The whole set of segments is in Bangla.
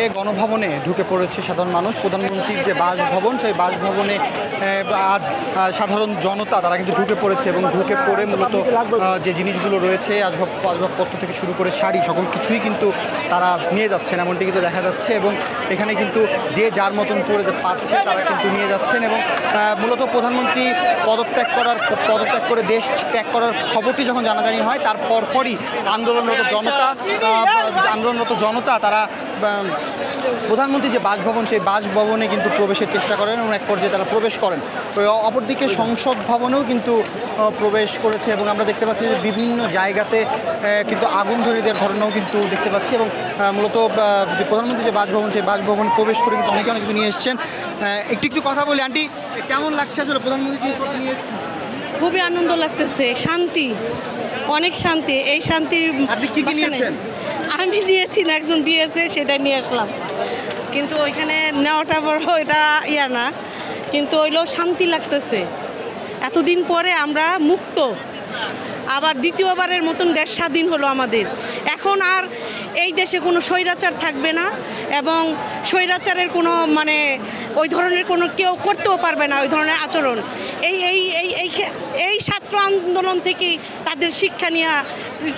গণভবনে ঢুকে পড়েছে সাধারণ মানুষ। প্রধানমন্ত্রীর যে বাসভবন, সেই বাসভবনে আজ সাধারণ জনতা তারা কিন্তু ঢুকে পড়েছে এবং ঢুকে পড়ে মূলত যে জিনিসগুলো রয়েছে আসবাবপত্র থেকে শুরু করে শাড়ি সকল কিছুই কিন্তু তারা নিয়ে যাচ্ছেন, এমনটি কিন্তু দেখা যাচ্ছে। এবং এখানে কিন্তু যে যার মতন করে পাচ্ছে তারা কিন্তু নিয়ে যাচ্ছেন। এবং মূলত প্রধানমন্ত্রী পদত্যাগ করে দেশ ত্যাগ করার খবরটি যখন জানাজানি হয় তার পরপরই আন্দোলনরত জনতা তারা প্রধানমন্ত্রী যে বাসভবন, সেই বাসভবনে কিন্তু প্রবেশের চেষ্টা করেন এবং এক পর্যায়ে তারা প্রবেশ করেন। অপরদিকে সংসদ ভবনেও কিন্তু প্রবেশ করেছে এবং আমরা দেখতে পাচ্ছি যে বিভিন্ন জায়গাতে কিন্তু আগুন ধরে দেওয়ার ঘটনাও কিন্তু দেখতে পাচ্ছি। এবং মূলত যে প্রধানমন্ত্রী যে বাসভবন, সেই বাসভবন প্রবেশ করে কিন্তু অনেক কিছু নিয়ে এসছেন। একটু কথা বলি, আন্টি কেমন লাগছে আসলে প্রধানমন্ত্রী জিনিসপত্র নিয়ে? খুবই আনন্দ লাগতেছে, শান্তি, অনেক শান্তি। এই শান্তির আপনি কি নিয়েছেন? আমি নিয়েছি না, একজন দিয়েছে, সেটা নিয়ে আসলাম। কিন্তু ওইখানে নেওয়াটা বড় এটা না, কিন্তু ওইলো শান্তি লাগতেছে। এতদিন পরে আমরা মুক্ত, আবার দ্বিতীয়বারের মতন দেশ স্বাধীন হলো আমাদের। এখন আর এই দেশে কোনো স্বৈরাচার থাকবে না এবং স্বৈরাচারের কোনো ওই ধরনের কোনো কেউ করতেও পারবে না ওই ধরনের আচরণ। এই ছাত্র আন্দোলন থেকেই তাদের শিক্ষা নিয়ে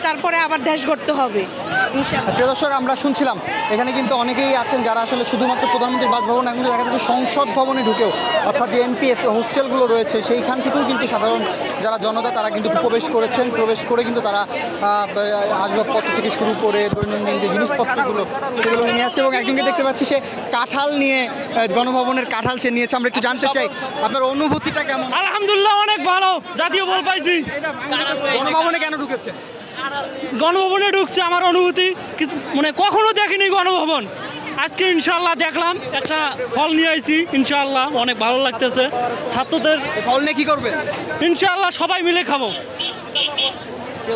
তারপরে আবার দেশ গড়তে হবে। প্রিয় দর্শক, আমরা শুনছিলাম এখানে কিন্তু অনেকেই আছেন যারা আসলে শুধুমাত্র প্রধানমন্ত্রীর বাসভবন, এখন দেখা যাচ্ছে সংসদ ভবনে ঢুকেও, অর্থাৎ যে এমপিএস হোস্টেলগুলো রয়েছে সেইখান থেকেও কিন্তু সাধারণ যারা জনতা তারা কিন্তু প্রবেশ করেছেন। প্রবেশ করে কিন্তু তারা আসবাবপত্র থেকে শুরু করে দৈনন্দিন যে জিনিসপত্রগুলো সেগুলো নিয়ে আসছে। এবং একজনকে দেখতে পাচ্ছি সে কাঁঠাল নিয়ে, গণভবনের কাঁঠাল সে নিয়েছে। আমরা একটু জানতে চাই আপনার অনুভূতিটা কেমন? আলহামদুলিল্লাহ, অনেক ভালো, জাতীয় বল পাইছি। গণভবনে কেন ঢুকেছে? গণভবনে ঢুকছে, আমার অনুভূতি কিছু কখনো দেখিনি গণভবন। আজকে ইনশাল্লাহ দেখলাম, একটা ফল নিয়ে আইছি, ইনশাল্লাহ অনেক ভালো লাগতেছে। ছাত্রদের ফল নিয়ে কী করবেন? ইনশাল্লাহ সবাই মিলে খাবো।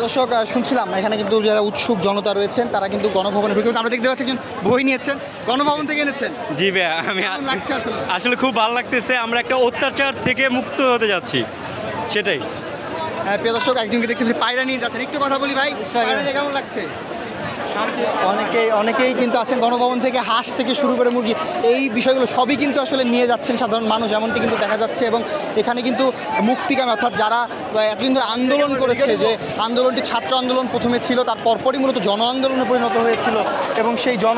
দর্শক, শুনছিলাম এখানে কিন্তু যারা উৎসুক জনতা রয়েছেন তারা কিন্তু গণভবনে ঢুকে, আমরা দেখতে পাচ্ছি একজন বই নিয়েছেন, গণভবন থেকে এনেছেন। জি ভাইয়া, আমি আসলে খুব ভালো লাগতেছে। আমরা একটা অত্যাচার থেকে মুক্ত হতে যাচ্ছি, সেটাই। প্রিয় দর্শক, একজনকে দেখছি পায়রা নিয়ে যাচ্ছেন, একটু কথা বলি ভাই, পায়রা নিয়ে কেমন লাগছে? অনেকেই কিন্তু আছেন গণভবন থেকে, হাঁস থেকে শুরু করে মুরগি, এই বিষয়গুলো সবই কিন্তু আসলে নিয়ে যাচ্ছেন সাধারণ মানুষ, এমনটি কিন্তু দেখা যাচ্ছে। এবং এখানে কিন্তু মুক্তিকামী, অর্থাৎ যারা এতদিন ধরে আন্দোলন করেছে, যে আন্দোলনটি ছাত্র আন্দোলন প্রথমে ছিল, তার পরপরই মূলত জন আন্দোলনে পরিণত হয়েছিল। এবং সেই জন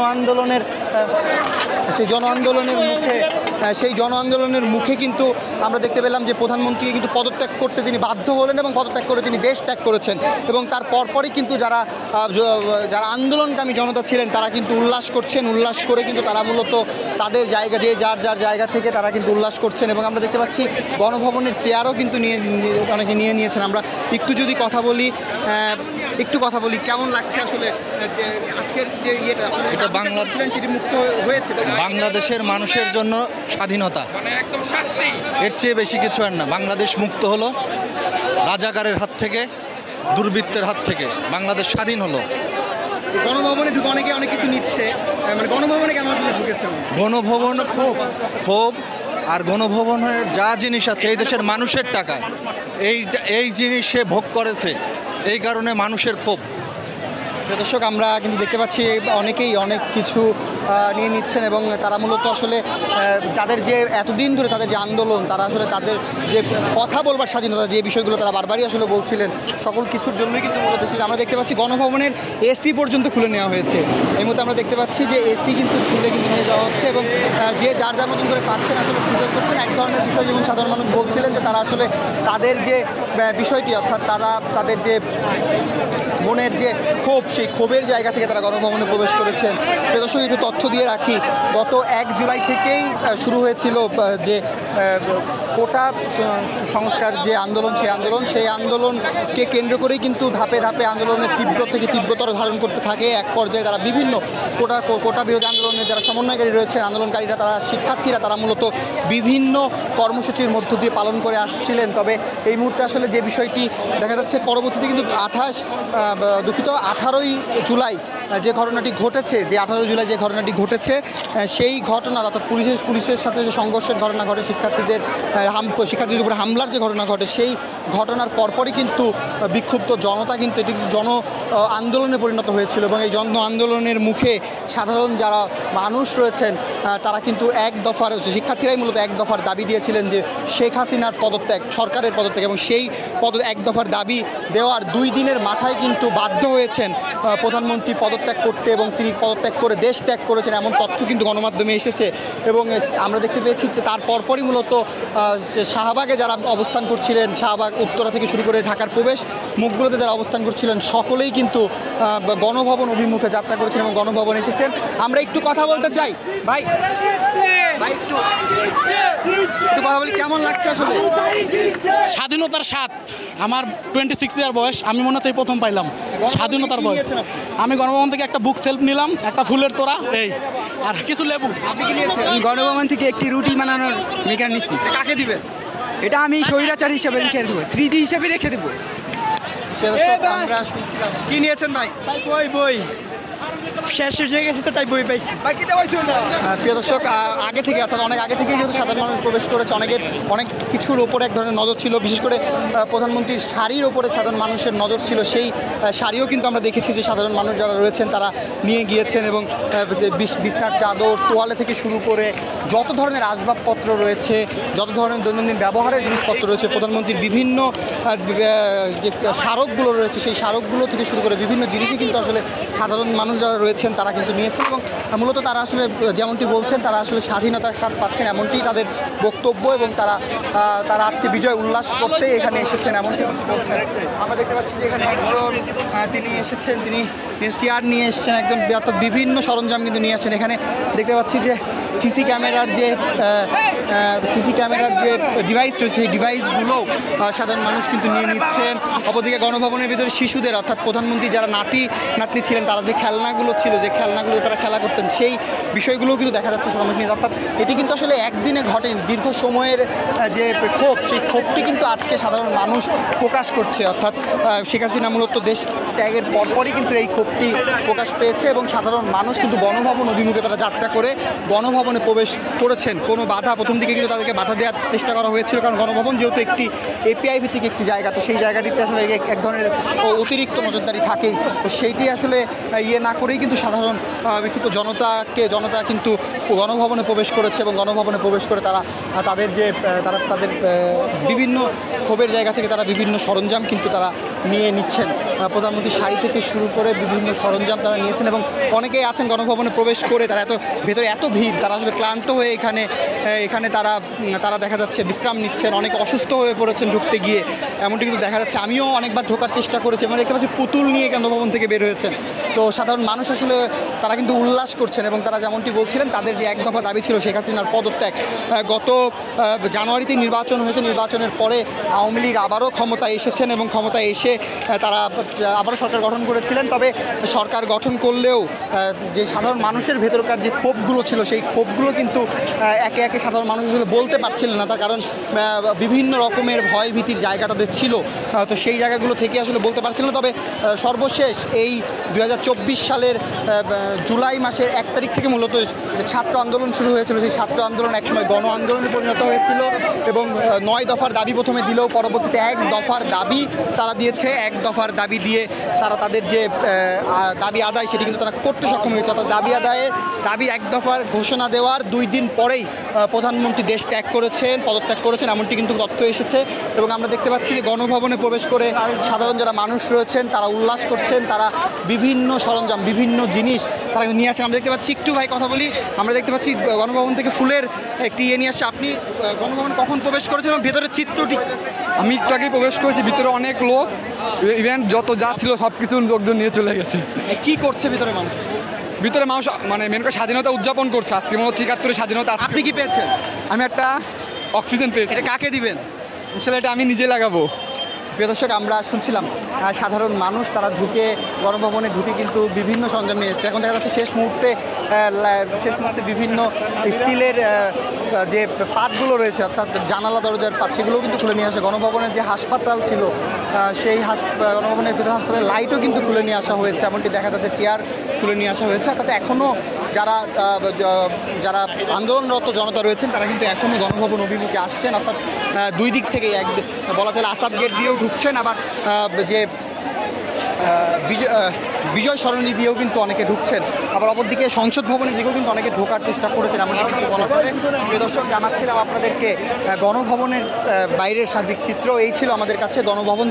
আন্দোলনের মুখে কিন্তু আমরা দেখতে পেলাম যে প্রধানমন্ত্রী কিন্তু পদত্যাগ করতে তিনি বাধ্য হলেন এবং পদত্যাগ করে তিনি দেশ ত্যাগ করেছেন। এবং তার পরপরই কিন্তু যারা আন্দোলনকামী জনতা ছিলেন তারা কিন্তু উল্লাস করছেন। উল্লাস করে কিন্তু তারা মূলত তাদের জায়গা, যে যার জায়গা থেকে তারা কিন্তু উল্লাস করছেন। এবং আমরা দেখতে পাচ্ছি গণভবনের চেয়ারও কিন্তু অনেকে নিয়ে নিয়েছেন। আমরা একটু কথা বলি, কেমন লাগছে আসলে আজকের যে এটা বাংলাদেশের মানুষের জন্য স্বাধীনতা, এর চেয়ে বেশি কিছু আর না। বাংলাদেশ মুক্ত হলো রাজাকারের হাত থেকে, দুর্বৃত্তের হাত থেকে, বাংলাদেশ স্বাধীন হলো। গণভবনে ঢুকে অনেক কিছু নিচ্ছে, গণভবনে কেন আসলে ঢুকেছে? গণভবন ক্ষোভ, আর গণভবনের যা জিনিস আছে এই দেশের মানুষের টাকায় এই জিনিস সে ভোগ করেছে, এই কারণে মানুষের ক্ষোভ। দর্শক, আমরা কিন্তু দেখতে পাচ্ছি অনেকেই অনেক কিছু নিয়ে নিচ্ছেন এবং তারা মূলত আসলে যাদের যে এতদিন ধরে তাদের যে আন্দোলন, তারা আসলে তাদের যে কথা বলবার স্বাধীনতা, যে বিষয়গুলো তারা বারবারই আসলে বলছিলেন, সকল কিছুর জন্যই কিন্তু মূলত আমরা দেখতে পাচ্ছি গণভবনের এসি পর্যন্ত খুলে নেওয়া হয়েছে। এই মুহূর্তে আমরা দেখতে পাচ্ছি যে এসি কিন্তু খুলে কিন্তু নিয়ে যাওয়া হচ্ছে এবং যে যার মতন করে পাচ্ছেন আসলে পুজো করছেন। এক ধরনের বিষয় যেমন সাধারণ মানুষ বলছিলেন যে তারা আসলে তাদের যে বিষয়টি, অর্থাৎ তারা তাদের যে মনের যে ক্ষোভ, সেই ক্ষোভের জায়গা থেকে তারা গণভবনে প্রবেশ করেছেন। দর্শক, একটু তথ্য দিয়ে রাখি, গত 1 জুলাই থেকেই শুরু হয়েছিল যে কোটা সংস্কার যে আন্দোলন, সেই আন্দোলনকে কেন্দ্র করেই কিন্তু ধাপে ধাপে আন্দোলনের তীব্র থেকে তীব্রতর ধারণ করতে থাকে। এক পর্যায়ে তারা বিভিন্ন কোটা বিরোধী আন্দোলনের যারা সমন্বয়কারী রয়েছে, আন্দোলনকারীরা, তারা শিক্ষার্থীরা, তারা মূলত বিভিন্ন কর্মসূচির মধ্য দিয়ে পালন করে আসছিলেন। তবে এই মুহূর্তে আসলে যে বিষয়টি দেখা যাচ্ছে, পরবর্তীতে কিন্তু 18ই জুলাই যে ঘটনাটি ঘটেছে, যে 18 জুলাই যে ঘটনাটি ঘটেছে, সেই ঘটনার অর্থাৎ পুলিশের সাথে যে সংঘর্ষের ঘটনা ঘটে, শিক্ষার্থীদের উপরে হামলার যে ঘটনা ঘটে, সেই ঘটনার পরপরই কিন্তু বিক্ষুব্ধ জনতা কিন্তু এটি আন্দোলনে পরিণত হয়েছিল এবং এই জন আন্দোলনের মুখে সাধারণ যারা মানুষ রয়েছেন তারা কিন্তু এক দফার, শিক্ষার্থীরাই মূলত এক দফার দাবি দিয়েছিলেন যে শেখ হাসিনার পদত্যাগ, সরকারের পদত্যাগ, এবং সেই এক দফার দাবি দেওয়ার 2 দিনের মাথায় কিন্তু বাধ্য হয়েছেন প্রধানমন্ত্রী পদত্যাগ করতে এবং তিনি পদত্যাগ করে দেশ ত্যাগ করেছেন, এমন তথ্য কিন্তু গণমাধ্যমে এসেছে। এবং আমরা দেখতে পেয়েছি তার পরপরই মূলত শাহবাগে যারা অবস্থান করছিলেন, শাহবাগ উত্তরা থেকে শুরু করে ঢাকার প্রবেশ মুখগুলোতে যারা অবস্থান করছিলেন, সকলেই কিন্তু গণভবন অভিমুখে যাত্রা করেছেন এবং গণভবনে এসেছেন। আমরা একটু কথা বলতে চাই, ভাই একটু কথা বলি, কেমন লাগছে আসলে? স্বাধীনতার স্বাদ। আমার 26 ইয়ার বয়স, আমি মনে হচ্ছে প্রথম পাইলাম স্বাধীনতার বয়স। আমি গণভবন থেকে একটা বুক সেলফ নিলাম, একটা ফুলের তোড়া, এই আর কিছু লেবু। আপনি কি নিয়েছেন? গণভবন থেকে একটি রুটি বানানোর মেকার নিচ্ছি। কাকে দিবেন? এটা আমি স্বৈরাচার হিসেবে রেখে দেবো, স্মৃতি হিসেবে রেখে দেবো। আমরা শুনছিলাম, কি নিয়েছেন ভাই? বই শেষ হয়ে গেছে তো, তাই বই পাইছি। প্রিয় দর্শক, আগে থেকে অর্থাৎ অনেক আগে থেকেই যেহেতু সাধারণ মানুষ প্রবেশ করেছে, অনেক কিছুর ওপরে এক ধরনের নজর ছিল, বিশেষ করে প্রধানমন্ত্রীর শাড়ির ওপরে সাধারণ মানুষের নজর ছিল। সেই শাড়িও কিন্তু আমরা দেখেছি যে সাধারণ মানুষ যারা রয়েছেন তারা নিয়ে গিয়েছেন এবং বিছনার চাদর, তোয়ালে থেকে শুরু করে যত ধরনের আসবাবপত্র রয়েছে, যত ধরনের দৈনন্দিন ব্যবহারের জিনিসপত্র রয়েছে, প্রধানমন্ত্রীর বিভিন্ন যে স্মারকগুলো রয়েছে, সেই স্মারকগুলো থেকে শুরু করে বিভিন্ন জিনিসই কিন্তু আসলে সাধারণ মানুষ যারা রয়েছেন তারা কিন্তু নিয়েছেন এবং মূলত তারা আসলে যেমনটি বলছেন তারা আসলে স্বাধীনতার স্বাদ পাচ্ছেন, এমনটি তাদের বক্তব্য এবং তারা আজকে বিজয় উল্লাস করতে এখানে এসেছেন, এমনটি বলছেন। আমরা দেখতে পাচ্ছি যে এখানে একজন তিনি এসেছেন, তিনি চেয়ার নিয়ে এসেছেন, একজন অর্থাৎ বিভিন্ন সরঞ্জাম কিন্তু নিয়ে আসছেন। এখানে দেখতে পাচ্ছি যে সিসি ক্যামেরার যে ডিভাইস রয়েছে, সেই ডিভাইসগুলো সাধারণ মানুষ কিন্তু নিয়ে নিচ্ছেন। অপরদিকে গণভবনের ভিতরে শিশুদের অর্থাৎ প্রধানমন্ত্রী যারা নাতনি ছিলেন তারা যে খেলনাগুলো ছিল, যে খেলনাগুলো তারা খেলা করতেন, সেই বিষয়গুলোও কিন্তু দেখা যাচ্ছে সাধারণ মানুষ। অর্থাৎ এটি কিন্তু আসলে একদিনে ঘটেনি, দীর্ঘ সময়ের যে ক্ষোভ, সেই ক্ষোভটি কিন্তু আজকে সাধারণ মানুষ প্রকাশ করছে। অর্থাৎ শেখ হাসিনা মূলত দেশ ত্যাগের পরপরই কিন্তু এই ক্ষোভটি প্রকাশ পেয়েছে এবং সাধারণ মানুষ কিন্তু গণভবন অভিমুখে তারা যাত্রা করে গণভবনে প্রবেশ করেছেন। কোনো বাধা, প্রথম দিকে কিন্তু তাদেরকে বাধা দেওয়ার চেষ্টা করা হয়েছিল, কারণ গণভবন যেহেতু একটি এপিআই ভিত্তিক একটি জায়গা, তো সেই জায়গাটিতে আসলে এক ধরনের অতিরিক্ত নজরদারি থাকেই। তো সেইটি আসলে না করেই কিন্তু সাধারণ বিক্ষুব্ধ জনতা কিন্তু গণভবনে প্রবেশ করেছে এবং গণভবনে প্রবেশ করে তারা তাদের বিভিন্ন ক্ষোভের জায়গা থেকে তারা বিভিন্ন সরঞ্জাম কিন্তু তারা নিয়ে নিচ্ছেন। প্রধানমন্ত্রীর শাড়ি থেকে শুরু করে বিভিন্ন সরঞ্জাম তারা নিয়েছেন এবং অনেকেই আছেন গণভবনে প্রবেশ করে তারা ভেতরে এত ভিড়, তারা আসলে ক্লান্ত হয়ে এখানে তারা দেখা যাচ্ছে বিশ্রাম নিচ্ছেন, অনেকে অসুস্থ হয়ে পড়েছেন ঢুকতে গিয়ে, এমনটি কিন্তু দেখা যাচ্ছে। আমিও অনেকবার ঢোকার চেষ্টা করেছি এবং দেখতে পাচ্ছি পুতুল নিয়ে গণভবন থেকে বের হয়েছেন। তো সাধারণ মানুষ আসলে তারা কিন্তু উল্লাস করছেন এবং তারা যেমনটি বলছিলেন তাদের যে এক দফা দাবি ছিল শেখ হাসিনার পদত্যাগ। গত জানুয়ারিতে নির্বাচন হয়েছে, নির্বাচনের পরে আওয়ামী লীগ আবারও ক্ষমতায় এসেছেন এবং ক্ষমতায় এসে তারা আবারও সরকার গঠন করেছিলেন। তবে সরকার গঠন করলেও যে সাধারণ মানুষের ভেতরকার যে ক্ষোভগুলো ছিল, সেই ক্ষোভগুলো কিন্তু একে একে সাধারণ মানুষ আসলে বলতে পারছিলেন না, তার কারণ বিভিন্ন রকমের ভয় ভীতির জায়গা তাদের ছিল। তো সেই জায়গাগুলো থেকে আসলে বলতে পারছিলেন না। তবে সর্বশেষ এই 2024 সালের জুলাই মাসের 1 তারিখ থেকে মূলত যে ছাত্র আন্দোলন শুরু হয়েছিল, সেই ছাত্র আন্দোলন একসময় গণ আন্দোলনে পরিণত হয়েছিল এবং 9 দফার দাবি প্রথমে দিলেও পরবর্তীতে 1 দফার দাবি তারা দিয়েছে। 1 দফার দাবি দিয়ে তারা তাদের যে দাবি আদায় সেটি কিন্তু তারা করতে সক্ষম হয়েছে। অর্থাৎ দাবি 1 দফার ঘোষণা দেওয়ার 2 দিন পরেই প্রধানমন্ত্রী দেশ পদত্যাগ করেছেন, এমনটি কিন্তু তথ্য এসেছে। এবং আমরা দেখতে পাচ্ছি যে গণভবনে প্রবেশ করে সাধারণ যারা মানুষ রয়েছেন তারা উল্লাস করছেন, তারা বিভিন্ন সরঞ্জাম, বিভিন্ন জিনিস তারা নিয়ে আসেন। আমরা দেখতে পাচ্ছি, একটু ভাই কথা বলি, আমরা দেখতে পাচ্ছি গণভবন থেকে ফুলের একটি নিয়ে আসছে। আপনি গণভবনে কখন প্রবেশ করেছেন এবং ভেতরের চিত্রটি? আমি একটু আগেই প্রবেশ করেছি, ভিতরে অনেক লোক, ইভেন্ট যত যা ছিল সব কিছু লোকজন নিয়ে চলে গেছে। কি করছে ভিতরে মানুষ? ভিতরে মানুষ মানে মেন করে স্বাধীনতা উদযাপন করছে। আজকে মনে হচ্ছে 71 স্বাধীনতা। আপনি কি পেয়েছেন? আমি একটা অক্সিজেন পেয়েছি। এটা কাকে দিবেন? আসলে এটা আমি নিজে লাগাবো। প্রিয় দর্শক, আমরা শুনছিলাম সাধারণ মানুষ তারা গণভবনে ঢুকে কিন্তু বিভিন্ন সরঞ্জাম নিয়ে এসেছে। এখন দেখা যাচ্ছে শেষ মুহূর্তে বিভিন্ন স্টিলের যে পাতগুলো রয়েছে, অর্থাৎ জানালা দরজার পাত, সেগুলোও কিন্তু খুলে নিয়ে আসে। গণভবনের যে হাসপাতাল ছিল, সেই গণভবনের ভিতরে হাসপাতালের লাইটও কিন্তু খুলে নিয়ে আসা হয়েছে, এমনটি দেখা যাচ্ছে। চেয়ার তুলে নিয়ে আসা হয়েছে। তাতে এখনও যারা আন্দোলনরত জনতা রয়েছেন তারা কিন্তু এখনও গণভবন অভিমুখে আসছেন, অর্থাৎ দুই দিক থেকে বলা চলে আসাদ গেট দিয়েও ঢুকছেন, আবার যে বিজয় সরণি দিয়েও কিন্তু অনেকে ঢুকছেন, আবার অপরদিকে সংসদ ভবনের দিকেও কিন্তু অনেকে ঢোকার চেষ্টা করেছেন। এমন কিছু বলা চলে। প্রিয় দর্শক, জানাচ্ছিলাম আপনাদেরকে গণভবনের বাইরের সার্বিক চিত্র এই ছিল আমাদের কাছে। গণভবন থেকে